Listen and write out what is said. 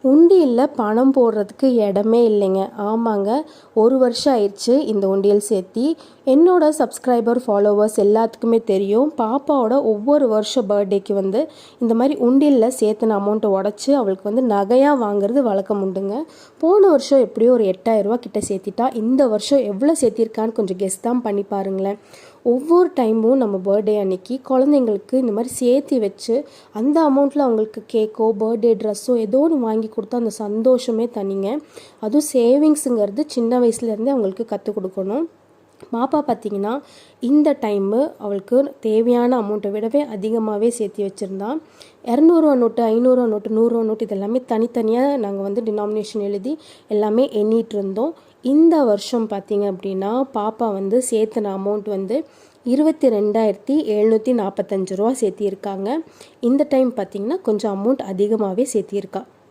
உண்டியலில் பணம் போடுறதுக்கு இடமே இல்லைங்க. ஆமாங்க, 1 வருஷம் ஆயிடுச்சு இந்த உண்டியல் சேர்த்தி. என்னோட சப்ஸ்கிரைபர் ஃபாலோவர்ஸ் எல்லாத்துக்குமே தெரியும், பாப்பாவோட ஒவ்வொரு வருஷம் பர்த்டேக்கு இந்த மாதிரி உண்டியலில் சேர்த்துன அமௌண்ட்டை உடச்சி அவளுக்கு நகையாக வாங்குறது வழக்கம் உண்டுங்க. போன வருஷம் எப்படியோ ஒரு 8000 ரூபா கிட்ட சேர்த்திட்டா. இந்த வருஷம் எவ்வளோ சேர்த்திருக்கான்னு கொஞ்சம் கெஸ் தான் பண்ணி பாருங்களேன். ஒவ்வொரு டைமும் நம்ம பர்த்டே அன்னைக்கு குழந்தைங்களுக்கு இந்த மாதிரி சேர்த்தி வச்சு அந்த அமௌண்ட்டில் அவங்களுக்கு கேக்கோ பர்த்டே ட்ரெஸ்ஸோ ஏதோ ஒன்று வாங்கி கொடுத்தா அந்த சந்தோஷமே தனிங்க. அதுவும் சேவிங்ஸுங்கிறது சின்ன வயசுலேருந்தே அவங்களுக்கு கற்றுக் கொடுக்கணும். பாப்பா பார்த்திங்கன்னா இந்த டைமு அவளுக்கு தேவையான அமௌண்ட்டை விடவே அதிகமாகவே சேர்த்து வச்சுருந்தான். 200 நோட்டு, 500 நோட்டு, 100 நோட்டு இதெல்லாமே தனித்தனியாக நாங்கள் டினாமினேஷன் எழுதி எல்லாமே எண்ணிட்டு இருந்தோம். இந்த வருஷம் பார்த்திங்க அப்படின்னா பாப்பா சேர்த்துன அமௌண்ட் 22,745 ரூபா சேர்த்திருக்காங்க. இந்த டைம் பார்த்திங்கன்னா கொஞ்சம் அமௌண்ட் அதிகமாகவே சேர்த்திருக்கா.